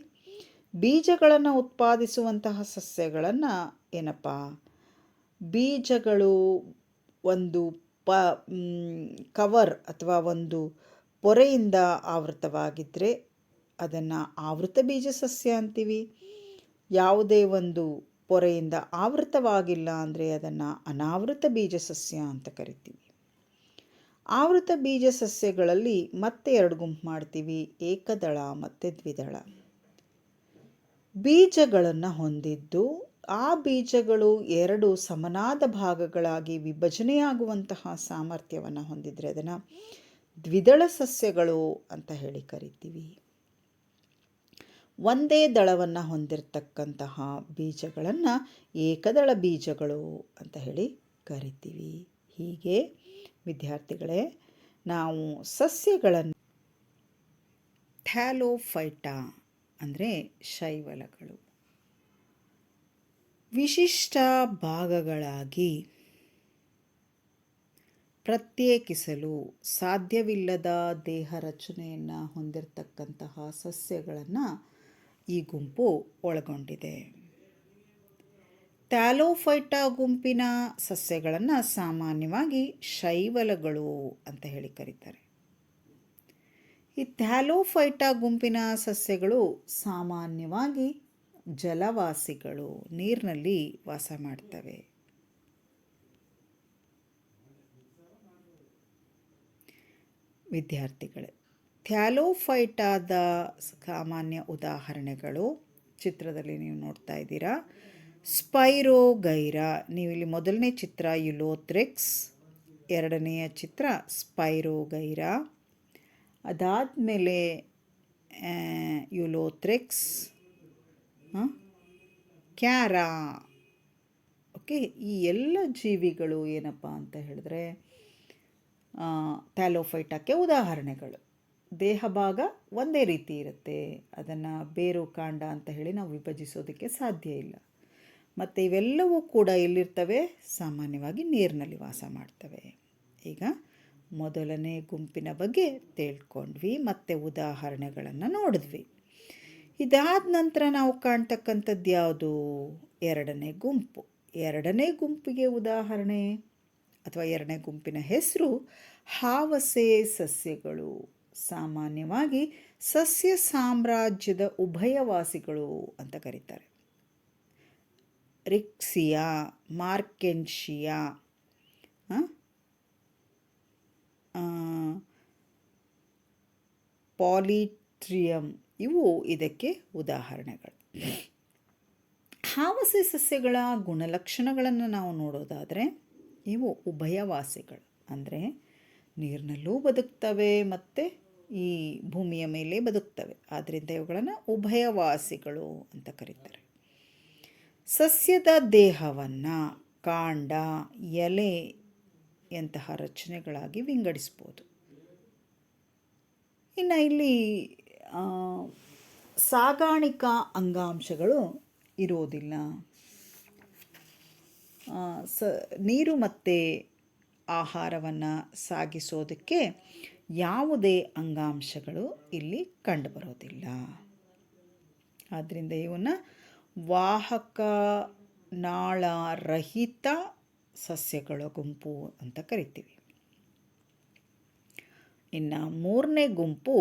ಬೀಜಗಳನ್ನು ಉತ್ಪಾದಿಸುವಂತಹ ಸಸ್ಯಗಳನ್ನು ಬೀಜಗಳು ಒಂದು ಕವರ್ ಅಥವಾ ಒಂದು ಪೊರೆಯಿಂದ ಆವೃತವಾಗಿದ್ದರೆ ಅದನ್ನು ಆವೃತ ಬೀಜ ಸಸ್ಯ ಅಂತೀವಿ. ಯಾವುದೇ ಒಂದು ಪೊರೆಯಿಂದ ಆವೃತವಾಗಿಲ್ಲ ಅಂದರೆ ಅದನ್ನು ಅನಾವೃತ ಬೀಜ ಸಸ್ಯ ಅಂತ ಕರಿತೀವಿ. ಆವೃತ ಬೀಜ ಸಸ್ಯಗಳಲ್ಲಿ ಮತ್ತೆ ಎರಡು ಗುಂಪು ಮಾಡ್ತೀವಿ, ಏಕದಳ ಮತ್ತು ದ್ವಿದಳ. ಬೀಜಗಳನ್ನು ಹೊಂದಿದ್ದು ಆ ಬೀಜಗಳು ಎರಡು ಸಮನಾದ ಭಾಗಗಳಾಗಿ ವಿಭಜನೆಯಾಗುವಂತಹ ಸಾಮರ್ಥ್ಯವನ್ನು ಹೊಂದಿದರೆ ಅದನ್ನು ದ್ವಿದಳ ಸಸ್ಯಗಳು ಅಂತ ಹೇಳಿ ಕರಿತೀವಿ. ಒಂದೇ ದಳವನ್ನು ಹೊಂದಿರತಕ್ಕಂತಹ ಬೀಜಗಳನ್ನು ಏಕದಳ ಬೀಜಗಳು ಅಂತ ಹೇಳಿ ಕರಿತೀವಿ. ಹೀಗೆ ವಿದ್ಯಾರ್ಥಿಗಳೇ, ನಾವು ಸಸ್ಯಗಳನ್ನು ಥ್ಯಾಲೋಫೈಟಾ ಅಂದರೆ ಶೈವಲಗಳು ವಿಶಿಷ್ಟ ಭಾಗಗಳಾಗಿ ಪ್ರತ್ಯೇಕಿಸಲು ಸಾಧ್ಯವಿಲ್ಲದ ದೇಹ ರಚನೆಯನ್ನು ಹೊಂದಿರತಕ್ಕಂತಹ ಸಸ್ಯಗಳನ್ನು ಈ ಗುಂಪು ಒಳಗೊಂಡಿದೆ. ಥ್ಯಾಲೋಫೈಟಾ ಗುಂಪಿನ ಸಸ್ಯಗಳನ್ನು ಸಾಮಾನ್ಯವಾಗಿ ಶೈವಲಗಳು ಅಂತ ಹೇಳಿ ಕರೀತಾರೆ. ಈ ಥ್ಯಾಲೋಫೈಟಾ ಗುಂಪಿನ ಸಸ್ಯಗಳು ಸಾಮಾನ್ಯವಾಗಿ ಜಲವಾಸಿಗಳು, ನೀರಿನಲ್ಲಿ ವಾಸ ಮಾಡ್ತವೆ. ವಿದ್ಯಾರ್ಥಿಗಳೇ, ಥ್ಯಾಲೋಫೈಟಾದ ಸಾಮಾನ್ಯ ಉದಾಹರಣೆಗಳು ಚಿತ್ರದಲ್ಲಿ ನೀವು ನೋಡ್ತಾ ಇದ್ದೀರಾ. ಸ್ಪೈರೋಗೈರಾ, ನೀವಿಲ್ಲಿ ಮೊದಲನೇ ಚಿತ್ರ ಯುಲೋಥ್ರಿಕ್ಸ್, ಎರಡನೆಯ ಚಿತ್ರ ಸ್ಪೈರೋಗೈರಾ. ಅದಾದಮೇಲೆ ಯುಲೋಥ್ರಿಕ್ಸ್, ಕ್ಯಾರಾ. ಓಕೆ, ಈ ಎಲ್ಲ ಜೀವಿಗಳು ಏನಪ್ಪ ಅಂತ ಹೇಳಿದ್ರೆ ಥ್ಯಾಲೋಫೈಟಾಕ್ಕೆ ಉದಾಹರಣೆಗಳು. ದೇಹ ಭಾಗ ಒಂದೇ ರೀತಿ ಇರುತ್ತೆ, ಅದನ್ನು ಬೇರು ಕಾಂಡ ಅಂತ ಹೇಳಿ ನಾವು ವಿಭಜಿಸೋದಕ್ಕೆ ಸಾಧ್ಯ ಇಲ್ಲ. ಮತ್ತು ಇವೆಲ್ಲವೂ ಕೂಡ ಎಲ್ಲಿರ್ತವೆ? ಸಾಮಾನ್ಯವಾಗಿ ನೀರಿನಲ್ಲಿ ವಾಸ ಮಾಡ್ತವೆ. ಈಗ ಮೊದಲನೇ ಗುಂಪಿನ ಬಗ್ಗೆ ತಿಳ್ಕೊಂಡ್ವಿ, ಮತ್ತು ಉದಾಹರಣೆಗಳನ್ನು ನೋಡಿದ್ವಿ. ಇದಾದ ನಂತರ ನಾವು ಕಾಣ್ತಕ್ಕಂಥದ್ದು ಯಾವುದು? ಎರಡನೇ ಗುಂಪು. ಎರಡನೇ ಗುಂಪಿಗೆ ಉದಾಹರಣೆ ಅಥವಾ ಎರಡನೇ ಗುಂಪಿನ ಹೆಸರು ಹಾವಸೆ ಸಸ್ಯಗಳು ಸಾಮಾನ್ಯವಾಗಿ ಸಸ್ಯ ಸಾಮ್ರಾಜ್ಯದ ಉಭಯವಾಸಿಗಳು ಅಂತ ಕರೀತಾರೆ. ರಿಕ್ಸಿಯಾ, ಮಾರ್ಕೆನ್ಶಿಯಾ, ಪಾಲಿಟ್ರಿಯಂ ಇವು ಇದಕ್ಕೆ ಉದಾಹರಣೆಗಳು. ಹಾವಸೆ ಸಸ್ಯಗಳ ಗುಣಲಕ್ಷಣಗಳನ್ನು ನಾವು ನೋಡೋದಾದರೆ ಇವು ಉಭಯವಾಸಿಗಳು, ಅಂದರೆ ನೀರಿನಲ್ಲೂ ಬದುಕ್ತವೆ ಮತ್ತು ಈ ಭೂಮಿಯ ಮೇಲೆ ಬದುಕ್ತವೆ. ಆದ್ದರಿಂದ ಇವುಗಳನ್ನು ಉಭಯವಾಸಿಗಳು ಅಂತ ಕರೀತಾರೆ. ಸಸ್ಯದ ದೇಹವನ್ನು ಕಾಂಡ, ಎಲೆಯಂತಹ ರಚನೆಗಳಾಗಿ ವಿಂಗಡಿಸ್ಬೋದು. ಇನ್ನು ಇಲ್ಲಿ ಸಾಗಾಣಿಕಾ ಅಂಗಾಂಶಗಳು ಇರೋದಿಲ್ಲ. ನೀರು ಮತ್ತು ಆಹಾರವನ್ನು ಸಾಗಿಸೋದಕ್ಕೆ ಯಾವುದೇ ಅಂಗಾಂಶಗಳು ಇಲ್ಲಿ ಕಂಡುಬರೋದಿಲ್ಲ. ಆದ್ದರಿಂದ ಇವನ್ನು ವಾಹಕ ನಾಳ ರಹಿತ ಸಸ್ಯಗಳ ಗುಂಪು ಅಂತ ಕರಿತೀವಿ. ಇನ್ನು ಮೂರನೇ ಗುಂಪು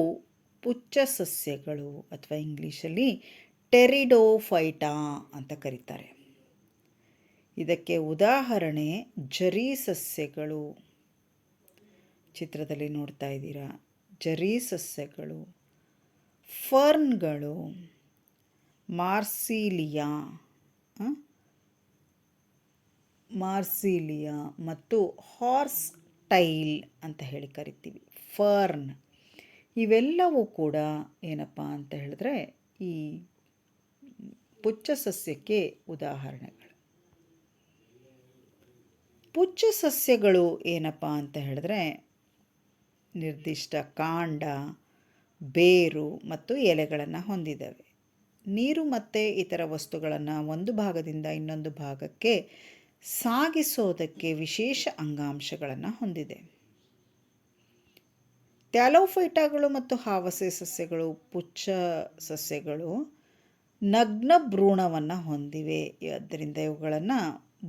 ಪುಚ್ಚ ಸಸ್ಯಗಳು ಅಥವಾ ಇಂಗ್ಲೀಷಲ್ಲಿ ಟೆರಿಡೋಫೈಟಾ ಅಂತ ಕರೀತಾರೆ. ಇದಕ್ಕೆ ಉದಾಹರಣೆ ಜರಿ ಸಸ್ಯಗಳು, ಚಿತ್ರದಲ್ಲಿ ನೋಡ್ತಾ ಇದ್ದೀರಾ, ಜರಿ ಸಸ್ಯಗಳು, ಫರ್ನ್ಗಳು, ಮಾರ್ಸಿಲಿಯಾ ಮತ್ತು ಹಾರ್ಸ್ ಟೈಲ್ ಅಂತ ಹೇಳಿ ಕರಿತೀವಿ. ಫರ್ನ್ ಇವೆಲ್ಲವೂ ಕೂಡ ಏನಪ್ಪ ಅಂತ ಹೇಳಿದ್ರೆ ಈ ಪುಚ್ಚ ಸಸ್ಯಕ್ಕೆ ಉದಾಹರಣೆಗಳು. ಪುಚ್ಚ ಸಸ್ಯಗಳು ಏನಪ್ಪ ಅಂತ ಹೇಳಿದ್ರೆ ನಿರ್ದಿಷ್ಟ ಕಾಂಡ, ಬೇರು ಮತ್ತು ಎಲೆಗಳನ್ನು ಹೊಂದಿದ್ದಾವೆ. ನೀರು ಮತ್ತು ಇತರ ವಸ್ತುಗಳನ್ನು ಒಂದು ಭಾಗದಿಂದ ಇನ್ನೊಂದು ಭಾಗಕ್ಕೆ ಸಾಗಿಸೋದಕ್ಕೆ ವಿಶೇಷ ಅಂಗಾಂಶಗಳನ್ನು ಹೊಂದಿದೆ. ಥ್ಯಾಲೋಫೈಟಾಗಳು ಮತ್ತು ಹಾವಸೆ ಸಸ್ಯಗಳು, ಪುಚ್ಚ ಸಸ್ಯಗಳು ನಗ್ನ ಭ್ರೂಣವನ್ನು ಹೊಂದಿವೆ. ಆದ್ದರಿಂದ ಇವುಗಳನ್ನು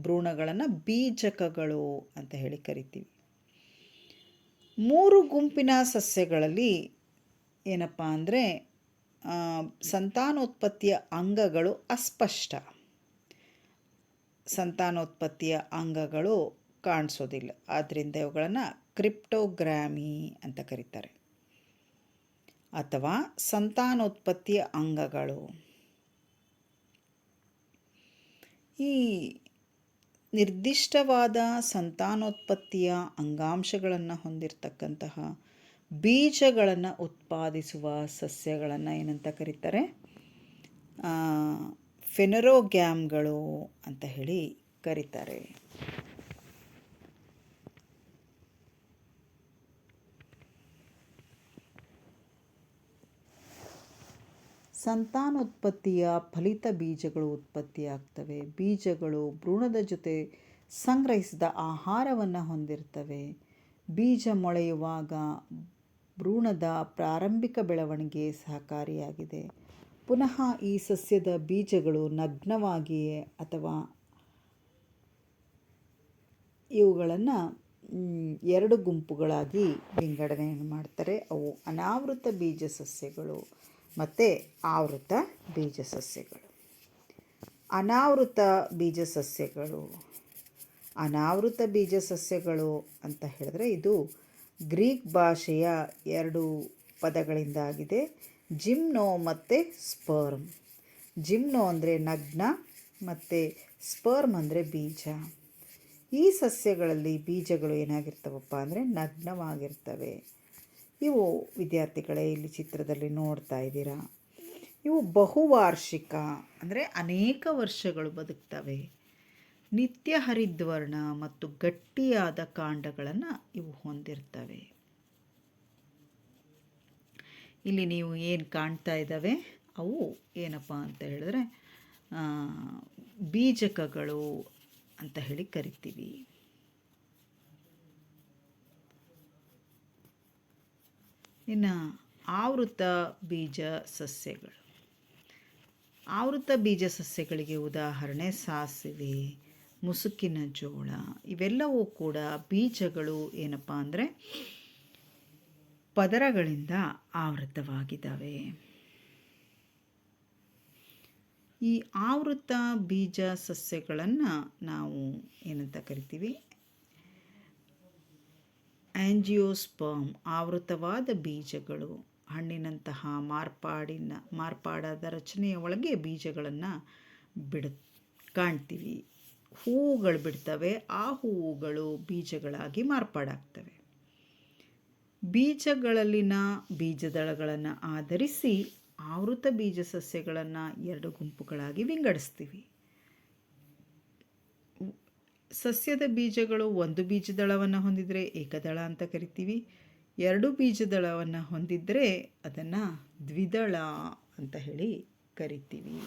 ಭ್ರೂಣಗಳನ್ನು ಬೀಜಕಗಳು ಅಂತ ಹೇಳಿ ಕರಿತೀವಿ. ಮೂರು ಗುಂಪಿನ ಸಸ್ಯಗಳಲ್ಲಿ ಏನಪ್ಪ ಅಂದರೆ ಸಂತಾನೋತ್ಪತ್ತಿಯ ಅಂಗಗಳು ಅಸ್ಪಷ್ಟ. ಸಂತಾನೋತ್ಪತ್ತಿಯ ಅಂಗಗಳು ಕಾಣಿಸೋದಿಲ್ಲ. ಆದ್ದರಿಂದ ಇವುಗಳನ್ನು ಕ್ರಿಪ್ಟೋಗ್ರಾಮಿ ಅಂತ ಕರೀತಾರೆ. ಅಥವಾ ಸಂತಾನೋತ್ಪತ್ತಿಯ ಅಂಗಗಳು. ಈ ನಿರ್ದಿಷ್ಟವಾದ ಸಂತಾನೋತ್ಪತ್ತಿಯ ಅಂಗಾಂಶಗಳನ್ನು ಹೊಂದಿರತಕ್ಕಂತಹ ಬೀಜಗಳನ್ನು ಉತ್ಪಾದಿಸುವ ಸಸ್ಯಗಳನ್ನು ಏನಂತ ಕರೀತಾರೆ? ಫೆನರೋಗ್ಯಾಮ್ಗಳು ಅಂತ ಹೇಳಿ ಕರೀತಾರೆ. ಸಂತಾನೋತ್ಪತ್ತಿಯ ಫಲಿತ ಬೀಜಗಳು ಉತ್ಪತ್ತಿಯಾಗ್ತವೆ. ಬೀಜಗಳು ಭ್ರೂಣದ ಜೊತೆ ಸಂಗ್ರಹಿಸಿದ ಆಹಾರವನ್ನು ಹೊಂದಿರ್ತವೆ. ಬೀಜ ಮೊಳೆಯುವಾಗ ಭ್ರೂಣದ ಪ್ರಾರಂಭಿಕ ಬೆಳವಣಿಗೆ ಸಹಕಾರಿಯಾಗಿದೆ. ಪುನಃ ಈ ಸಸ್ಯದ ಬೀಜಗಳು ನಗ್ನವಾಗಿಯೇ ಅಥವಾ ಇವುಗಳನ್ನು ಎರಡು ಗುಂಪುಗಳಾಗಿ ವಿಂಗಡಣೆಯನ್ನು ಮಾಡ್ತಾರೆ. ಅವು ಅನಾವೃತ ಬೀಜ ಸಸ್ಯಗಳು ಮತ್ತು ಆವೃತ ಬೀಜ ಸಸ್ಯಗಳು. ಅನಾವೃತ ಬೀಜ ಸಸ್ಯಗಳು ಅಂತ ಹೇಳಿದ್ರೆ ಇದು ಗ್ರೀಕ್ ಭಾಷೆಯ ಎರಡು ಪದಗಳಿಂದಾಗಿದೆ. ಜಿಮ್ನೋ ಮತ್ತು ಸ್ಪರ್ಮ್. ಜಿಮ್ನೋ ಅಂದರೆ ನಗ್ನ ಮತ್ತು ಸ್ಪರ್ಮ್ ಅಂದರೆ ಬೀಜ. ಈ ಸಸ್ಯಗಳಲ್ಲಿ ಬೀಜಗಳು ಏನಾಗಿರ್ತವಪ್ಪ ಅಂದರೆ ನಗ್ನವಾಗಿರ್ತವೆ. ಇವು ವಿದ್ಯಾರ್ಥಿಗಳೇ ಇಲ್ಲಿ ಚಿತ್ರದಲ್ಲಿ ನೋಡ್ತಾ ಇದ್ದೀರಾ, ಇವು ಬಹುವಾರ್ಷಿಕ ಅಂದರೆ ಅನೇಕ ವರ್ಷಗಳು ಬದುಕ್ತವೆ. ನಿತ್ಯ ಹರಿದ್ವರ್ಣ ಮತ್ತು ಗಟ್ಟಿಯಾದ ಕಾಂಡಗಳನ್ನು ಇವು ಹೊಂದಿರ್ತವೆ. ಇಲ್ಲಿ ನೀವು ಏನು ಕಾಣ್ತಾ ಇದ್ದಾವೆ ಅವು ಏನಪ್ಪ ಅಂತ ಹೇಳಿದ್ರೆ ಬೀಜಕಗಳು ಅಂತ ಹೇಳಿ ಕರಿತೀವಿ. ಇನ್ನು ಆವೃತ ಬೀಜ ಸಸ್ಯಗಳು. ಆವೃತ ಬೀಜ ಸಸ್ಯಗಳಿಗೆ ಉದಾಹರಣೆ ಸಾಸಿವೆ, ಮುಸುಕಿನ ಜೋಳ. ಇವೆಲ್ಲವೂ ಕೂಡ ಬೀಜಗಳು ಏನಪ್ಪ ಅಂದರೆ ಪದರಗಳಿಂದ ಆವೃತವಾಗಿದ್ದಾವೆ. ಈ ಆವೃತ ಬೀಜ ಸಸ್ಯಗಳನ್ನು ನಾವು ಏನಂತ ಕರಿತೀವಿ? ಆಂಜಿಯೋಸ್ಪರ್ಮ್. ಆವೃತವಾದ ಬೀಜಗಳು ಹಣ್ಣಿನಂತಹ ಮಾರ್ಪಾಡಾದ ರಚನೆಯ ಒಳಗೆ ಬೀಜಗಳನ್ನು ಕಾಣ್ತೀವಿ. ಹೂವುಗಳು ಬಿಡ್ತವೆ, ಆ ಹೂವುಗಳು ಬೀಜಗಳಾಗಿ ಮಾರ್ಪಾಡಾಗ್ತವೆ. ಬೀಜಗಳಲ್ಲಿನ ಬೀಜದಳಗಳನ್ನು ಆಧರಿಸಿ ಆವೃತ ಬೀಜ ಸಸ್ಯಗಳನ್ನು 2 ಗುಂಪುಗಳಾಗಿ ವಿಂಗಡಿಸ್ತೀವಿ. ಸಸ್ಯದ ಬೀಜಗಳು ಒಂದು ಬೀಜದಳವನ್ನು ಹೊಂದಿದರೆ ಏಕದಳ ಅಂತ ಕರಿತೀವಿ. 2 ಬೀಜದಳವನ್ನು ಹೊಂದಿದರೆ ಅದನ್ನು ದ್ವಿದಳ ಅಂತ ಹೇಳಿ ಕರಿತೀವಿ.